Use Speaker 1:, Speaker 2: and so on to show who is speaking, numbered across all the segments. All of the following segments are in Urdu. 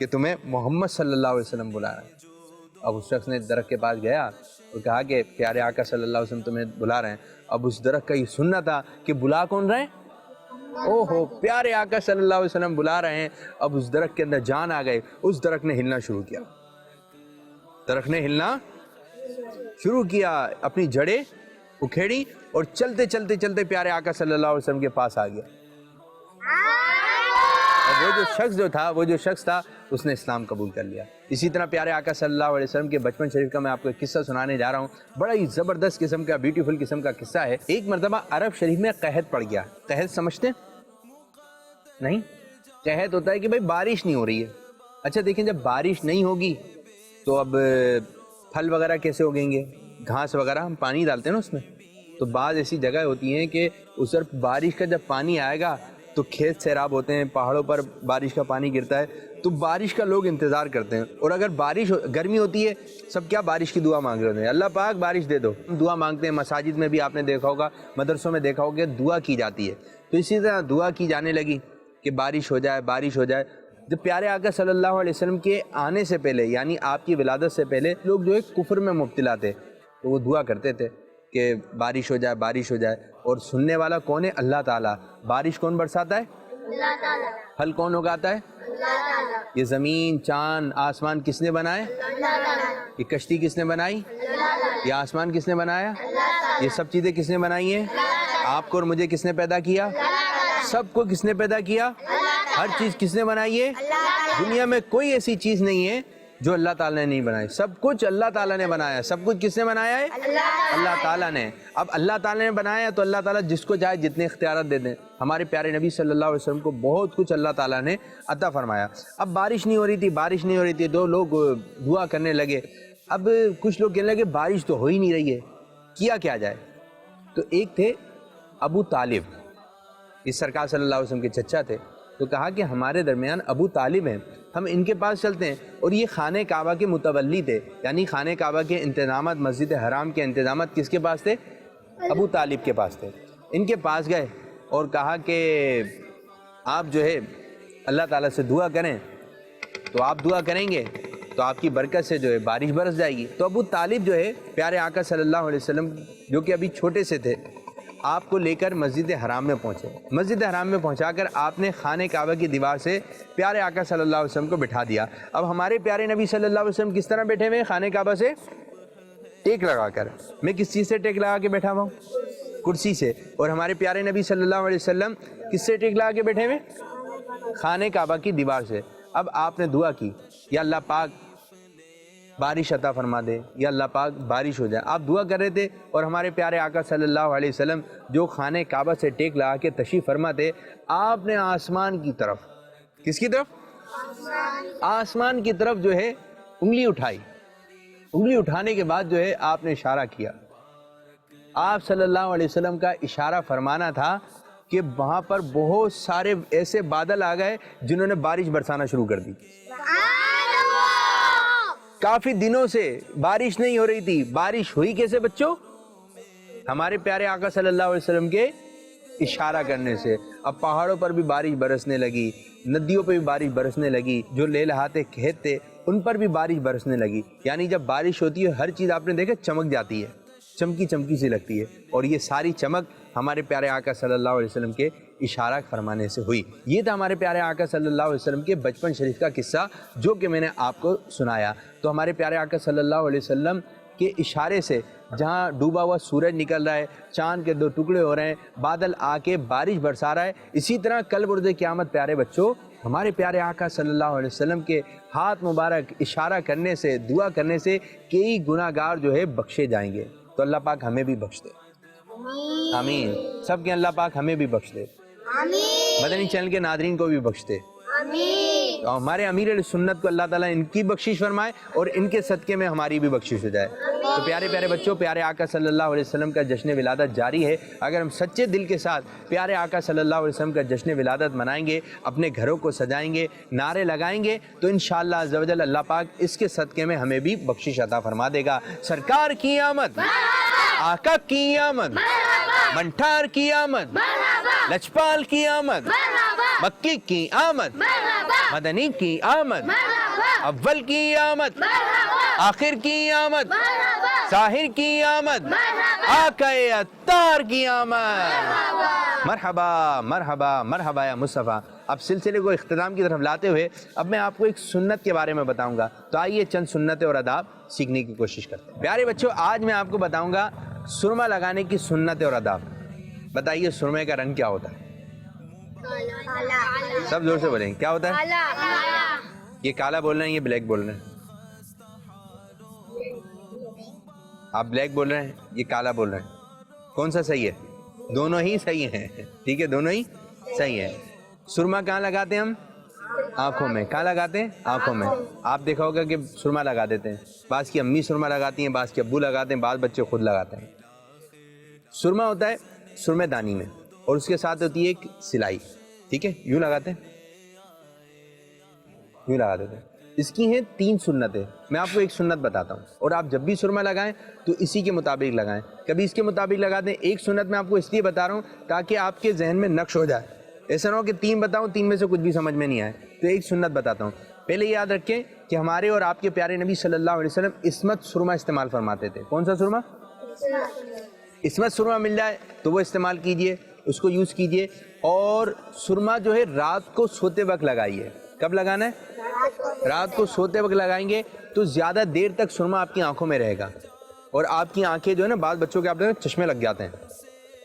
Speaker 1: کہ تمہیں محمد صلی اللہ علیہ وسلم بلا رہے ہیں۔ اب اس شخص نے درخت کے پاس گیا اور کہا کہ پیارے آقا صلی اللہ علیہ وسلم تمہیں بلا رہے ہیں۔ اب اس درخت کا یہ سننا تھا کہ بلا کون رہے ہیں؟ او ہو، پیارے آقا صلی اللہ علیہ وسلم بلا رہے ہیں۔ اب اس درخت کے اندر جان آ گئے، اس درخت نے ہلنا شروع کیا، درخت نے ہلنا شروع کیا، اپنی جڑیں اکھیڑی اور چلتے چلتے چلتے پیارے آقا صلی اللہ علیہ وسلم کے پاس آ گیا۔ اور وہ جو شخص تھا اس نے اسلام قبول کر لیا۔ اسی طرح پیارے آقا صلی اللہ علیہ وسلم کے بچپن شریف کا میں آپ کو ایک قصہ سنانے جا رہا ہوں۔ بڑا ہی زبردست قسم کا، بیوٹیفل قسم کا قصہ ہے۔ ایک مرتبہ عرب شریف میں قحط پڑ گیا۔ قحط سمجھتے ہیں؟ نہیں، قحط ہوتا ہے کہ بھائی بارش نہیں ہو رہی ہے۔ اچھا دیکھیں، جب بارش نہیں ہوگی تو اب پھل وغیرہ کیسے اگیں گے؟ گھاس وغیرہ ہم پانی ڈالتے ہیں نا اس میں، تو بعض ایسی جگہ ہوتی ہیں کہ اس پر بارش کا جب پانی آئے گا تو کھیت سیراب ہوتے ہیں، پہاڑوں پر بارش کا پانی گرتا ہے، تو بارش کا لوگ انتظار کرتے ہیں۔ اور اگر گرمی ہوتی ہے، سب کیا بارش کی دعا مانگ رہے ہیں، اللہ پاک بارش دے دو، دعا مانگتے ہیں۔ مساجد میں بھی آپ نے دیکھا ہوگا، مدرسوں میں دیکھا ہوگا، دعا کی جاتی ہے۔ تو اسی طرح دعا کی جانے لگی کہ بارش ہو جائے، بارش ہو جائے۔ جب پیارے آقا صلی اللہ علیہ وسلم کے آنے سے پہلے، یعنی آپ کی ولادت سے پہلے، لوگ جو ہے کفر میں مبتلا تھے، تو وہ دعا کرتے تھے کہ بارش ہو جائے، بارش ہو جائے۔ اور سننے والا کون ہے؟ اللہ تعالیٰ۔ بارش کون برساتا ہے؟ اللہ تعالیٰ۔ پھل کون اگاتا ہے؟ اللہ تعالیٰ۔ یہ زمین، چاند، آسمان کس نے بنائے؟ اللہ تعالیٰ۔ یہ کشتی کس نے بنائی؟ اللہ تعالیٰ۔ یہ آسمان کس نے بنایا؟ اللہ تعالیٰ۔ یہ سب چیزیں کس نے بنائی ہیں؟ اللہ تعالیٰ۔ آپ کو اور مجھے کس نے پیدا کیا؟ اللہ تعالیٰ۔ سب کو کس نے پیدا کیا؟ اللہ تعالیٰ۔ ہر چیز کس نے بنائی ہے؟ اللہ تعالیٰ۔ دنیا میں کوئی ایسی چیز نہیں ہے جو اللہ تعالیٰ نے نہیں بنائی، سب کچھ اللہ تعالیٰ نے بنایا۔ سب کچھ کس نے بنایا ہے؟ اللہ تعالیٰ نے۔ اب اللہ تعالیٰ نے بنایا تو اللہ تعالیٰ جس کو چاہے جتنے اختیارات دے دیں۔ ہمارے پیارے نبی صلی اللہ علیہ وسلم کو بہت کچھ اللہ تعالیٰ نے عطا فرمایا۔ اب بارش نہیں ہو رہی تھی، دو لوگ دعا کرنے لگے۔ اب کچھ لوگ کہنے لگے بارش تو ہو ہی نہیں رہی ہے، کیا جائے؟ تو ایک تھے ابو طالب، اس سرکار صلی اللہ علیہ وسلم کے چچا تھے، تو کہا کہ ہمارے درمیان ابو طالب ہیں، ہم ان کے پاس چلتے ہیں۔ اور یہ خانہ کعبہ کے متولی تھے، یعنی خانہ کعبہ کے انتظامات، مسجد حرام کے انتظامات کس کے پاس تھے؟ ابو طالب کے پاس تھے۔ ان کے پاس گئے اور کہا کہ آپ جو ہے اللہ تعالیٰ سے دعا کریں، تو آپ دعا کریں گے تو آپ کی برکت سے جو ہے بارش برس جائے گی۔ تو ابو طالب جو ہے پیارے آقا صلی اللہ علیہ وسلم، جو کہ ابھی چھوٹے سے تھے، آپ کو لے کر مسجد حرام میں پہنچے۔ مسجد حرام میں پہنچا کر آپ نے خانہ کعبہ کی دیوار سے پیارے آقا صلی اللہ علیہ وسلم کو بٹھا دیا۔ اب ہمارے پیارے نبی صلی اللہ علیہ وسلم کس طرح بیٹھے ہوئے ہیں؟ خانہ کعبہ سے ٹیک لگا کر۔ میں کس چیز سے ٹیک لگا کے بیٹھا ہوا ہوں؟ کرسی سے۔ اور ہمارے پیارے نبی صلی اللہ علیہ وسلم کس سے ٹیک لگا کے بیٹھے ہوئے؟ خانہ کعبہ کی دیوار سے۔ اب آپ نے دعا کی، یا اللہ پاک بارش عطا فرما دے، یا اللہ پاک بارش ہو جائے۔ آپ دعا کر رہے تھے اور ہمارے پیارے آقا صلی اللہ علیہ وسلم جو خانہ کعبہ سے ٹیک لگا کے تشریف فرما تھے، آپ نے آسمان کی طرف، کس کی طرف؟ آسمان کی طرف جو ہے انگلی اٹھائی۔ انگلی اٹھانے کے بعد جو ہے آپ نے اشارہ کیا۔ آپ صلی اللہ علیہ وسلم کا اشارہ فرمانا تھا کہ وہاں پر بہت سارے ایسے بادل آ گئے جنہوں نے بارش برسانا شروع کر دی۔ کافی دنوں سے بارش نہیں ہو رہی تھی، بارش ہوئی کیسے بچوں؟ ہمارے پیارے آقا صلی اللہ علیہ وسلم کے اشارہ کرنے سے۔ اب پہاڑوں پر بھی بارش برسنے لگی، ندیوں پہ بھی بارش برسنے لگی، جو لہلہاتے کھیت تھے ان پر بھی بارش برسنے لگی۔ یعنی جب بارش ہوتی ہے ہر چیز آپ نے دیکھا چمک جاتی ہے، چمکی چمکی سی لگتی ہے، اور یہ ساری چمک ہمارے پیارے آقا صلی اللہ علیہ وسلم کے اشارہ فرمانے سے ہوئی۔ یہ تھا ہمارے پیارے آقا صلی اللہ علیہ وسلم کے بچپن شریف کا قصہ جو کہ میں نے آپ کو سنایا۔ تو ہمارے پیارے آقا صلی اللہ علیہ وسلم کے اشارے سے جہاں ڈوبا ہوا سورج نکل رہا ہے، چاند کے دو ٹکڑے ہو رہے ہیں، بادل آ کے بارش برسا رہا ہے، اسی طرح کل برد قیامت پیارے بچوں ہمارے پیارے آقا صلی اللہ علیہ وسلم کے ہاتھ مبارک اشارہ کرنے سے، دعا کرنے سے کئی گناہ گار جو ہے بخشے جائیں گے۔ تو اللہ پاک ہمیں بھی بخش دے، آمین۔ سب کے اللہ پاک ہمیں بھی بخش دے، مدنی چینل کے ناظرین کو بھی بخش دے، اور ہمارے امیر علیہ سنت کو اللہ تعالیٰ ان کی بخشش فرمائے اور ان کے صدقے میں ہماری بھی بخشش ہو جائے۔ تو پیارے پیارے بچوں، پیارے آقا صلی اللہ علیہ وسلم کا جشن ولادت جاری ہے۔ اگر ہم سچے دل کے ساتھ پیارے آقا صلی اللہ علیہ وسلم کا جشن ولادت منائیں گے، اپنے گھروں کو سجائیں گے، نعرے لگائیں گے، تو انشاءاللہ عز و جل اللہ پاک اس کے صدقے میں ہمیں بھی بخشش عطا فرما دے گا۔ سرکار کی آمد، آقا کی آمد، منٹھار کی آمد، لچپال کی آمد، مکی کی آمد، مدنی کی آمد۔ اول کی آمد، آخر کی آمد، ظاہر کی آمد، آقا عطار کی آمد۔ مرحبا مرحبا مرحبا یا مصطفیٰ۔ اب سلسلے کو اختتام کی طرف لاتے ہوئے اب میں آپ کو ایک سنت کے بارے میں بتاؤں گا، تو آئیے چند سنتیں اور آداب سیکھنے کی کوشش کرتے ہیں۔ پیارے بچوں، آج میں آپ کو بتاؤں گا سرما لگانے کی سنتیں اور آداب۔ بتائیے سرمے کا رنگ کیا ہوتا ہے؟ سب زور سے بولیں، کیا ہوتا ہے؟ یہ کالا بول رہے ہیں، یہ بلیک بول رہے ہیں؟ آپ بلیک بول رہے ہیں، یہ کالا بول رہے ہیں، کون سا صحیح ہے؟ دونوں ہی صحیح ہیں، ٹھیک ہے، دونوں ہی صحیح ہیں۔ سرما کہاں لگاتے ہیں ہم؟ آنکھوں میں۔ کہاں لگاتے ہیں؟ آنکھوں میں۔ آپ دیکھا ہوگا کہ سرما لگا دیتے ہیں، بعض کی امی سرما لگاتی ہیں، بعض کے ابو لگاتے ہیں، بعض بچے خود لگاتے ہیں۔ سرما ہوتا ہے سرمے دانی میں، اور اس کے ساتھ ہوتی ہے ایک سلائی، ٹھیک ہے، یوں لگاتے ہیں، یوں لگا دیتے ہیں۔ اس کی ہیں 3 سنتیں، میں آپ کو ایک سنت بتاتا ہوں، اور آپ جب بھی سرما لگائیں تو اسی کے مطابق لگائیں، کبھی اس کے مطابق لگا دیں۔ ایک سنت میں آپ کو اس لیے بتا رہا ہوں تاکہ آپ کے ذہن میں نقش ہو جائے، ایسا نہ ہو کہ 3 بتاؤں 3 میں سے کچھ بھی سمجھ میں نہیں آئے۔ تو ایک سنت بتاتا ہوں۔ پہلے یاد رکھیں کہ ہمارے اور آپ کے پیارے نبی صلی اللہ علیہ وسلم عصمت سرما استعمال فرماتے تھے۔ کون سا سرما؟ عصمت سرما مل جائے تو وہ استعمال کیجئے، اس کو یوز کیجئے۔ اور سرما جو ہے رات کو سوتے وقت لگائیے۔ کب لگانا ہے؟ رات کو سوتے وقت لگائیں گے تو زیادہ دیر تک سرما آپ کی آنکھوں میں رہے گا، اور آپ کی آنکھیں جو ہے نا، بعض بچوں کے آپ دیکھیں چشمے لگ جاتے ہیں،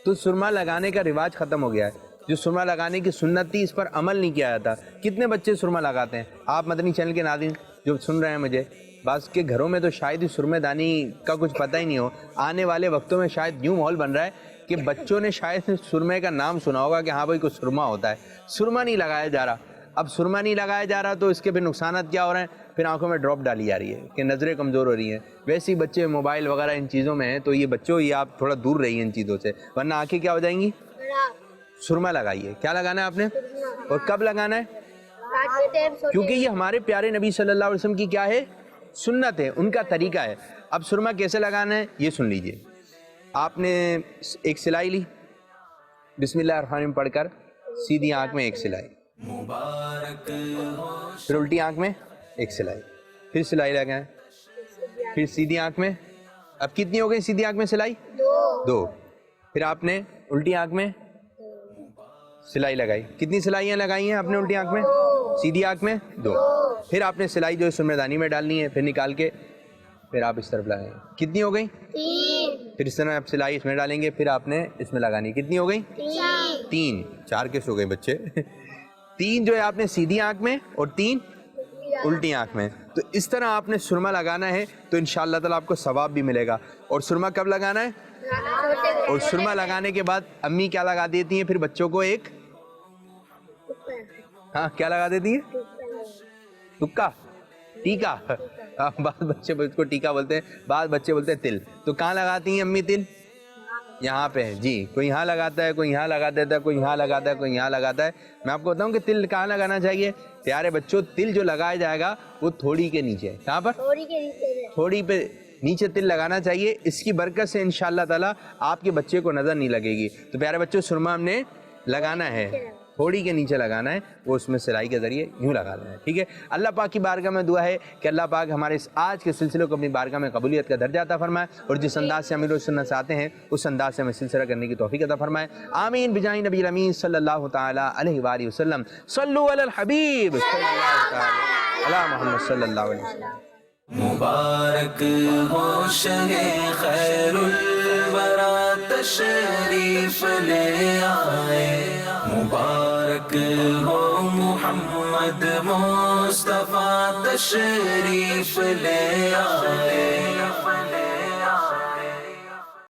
Speaker 1: تو سرما لگانے کا رواج ختم ہو گیا ہے۔ جو سرما لگانے کی سنت تھی اس پر عمل نہیں کیا جاتا۔ کتنے بچے سرما لگاتے ہیں؟ آپ مدنی چینل کے ناظرین جو سن رہے ہیں مجھے، بعض کے گھروں میں تو شاید ہی سرمے دانی کا کچھ پتہ ہی نہیں ہو۔ آنے والے وقتوں میں شاید یوں ماحول بن رہا ہے کہ بچوں نے شاید سرمے کا نام سنا ہوگا کہ ہاں بھائی کچھ سرما ہوتا ہے، سرما نہیں لگایا جا رہا۔ اب سرما نہیں لگایا جا رہا تو اس کے پھر نقصانات کیا ہو رہے ہیں؟ پھر آنکھوں میں ڈراپ ڈالی جا رہی ہے کہ نظریں کمزور ہو رہی ہیں۔ ویسے ہی بچے موبائل وغیرہ ان چیزوں میں ہیں، تو یہ بچوں یہ آپ تھوڑا دور رہیے ان چیزوں سے، ورنہ آنکھیں کیا ہو جائیں گی۔ سرما لگائیے۔ کیا لگانا ہے آپ نے، اور کب لگانا ہے؟ کیونکہ یہ ہمارے پیارے نبی صلی اللہ علیہ وسلم کی کیا ہے؟ سنت ہے، ان کا طریقہ ہے۔ اب سرما کیسے لگانا ہے یہ سن لیجئے۔ آپ نے ایک سلائی لی، بسم اللہ الرحمن الرحیم پڑھ کر سیدھی آنکھ میں ایک سلائی، پھر الٹی آنکھ میں ایک سلائی، پھر سلائی لگائیں، پھر سیدھی آنکھ میں۔ اب کتنی ہو گئی سیدھی آنکھ میں سلائی؟ 2۔ پھر آپ نے الٹی آنکھ میں سلائی لگائی۔ کتنی سلائیاں لگائی ہیں آپ نے الٹی آنکھ میں؟ سیدھی آنکھ میں 2۔ پھر آپ نے سلائی جو ہے سرمے دانی میں ڈالنی ہے، پھر نکال کے پھر آپ اس طرف لگائیں۔ کتنی ہو گئی؟ 3۔ پھر اس طرح آپ سلائی اس میں ڈالیں گے، پھر آپ نے اس میں لگانی۔ کتنی ہو گئی؟ 3۔ 4 کیسے ہو گئے بچے؟ 3 جو ہے آپ نے سیدھی آنکھ میں اور 3 الٹی آنکھ میں۔ تو اس طرح آپ نے سرما لگانا ہے تو انشاءاللہ تعالیٰ آپ کو ثواب بھی ملے گا۔ اور سرما کب لگانا ہے؟ اور سرما لگانے کے بعد امی کیا لگا دیتی ہیں پھر بچوں کو؟ ایک ہاں کیا لگا دیتی ہیں؟ ٹکا، ٹیکا۔ بعض بچے اس کو ٹیکا بولتے ہیں، بعض بچے بولتے ہیں تل۔ تو کہاں لگاتی ہیں امی تل؟ یہاں پہ جی، کوئی یہاں لگاتا ہے، کوئی یہاں لگا دیتا ہے، کوئی یہاں لگاتا ہے، کوئی یہاں لگاتا ہے۔ میں آپ کو بتاؤں کہ تل کہاں لگانا چاہیے پیارے بچوں؟ تل جو لگایا جائے گا وہ تھوڑی کے نیچے۔ کہاں پر؟ تھوڑی پہ نیچے تل لگانا چاہیے۔ اس کی برکت سے انشاءاللہ تعالیٰ آپ کے بچے کو نظر نہیں لگے گی۔ تو پیارے بچوں سرما ہم نے لگانا ہے، تھوڑی کے نیچے لگانا ہے، وہ اس میں سلائی کے ذریعے یوں لگا لینا ہے، ٹھیک ہے۔ اللہ پاک کی بارگاہ میں دعا ہے کہ اللہ پاک ہمارے اس آج کے سلسلے کو اپنی بارگاہ میں قبولیت کا درجہ عطا فرمائے، اور جس انداز سے امیر السنت آتے ہیں اس انداز سے ہمیں سلسلہ کرنے کی توفیق عطا فرمائے۔ آمین بجاہ نبی الامین صلی اللہ تعالی علیہ وآلہ وسلم۔ صلو علی الحبیب صلی اللہ تعالی علی محمد صلی اللہ علیہ وسلم۔
Speaker 2: مبارک ہو شہ خیر الورا تشریف لے آئے، مبارک ہو محمد مصطفیٰ تشریف لے آئے۔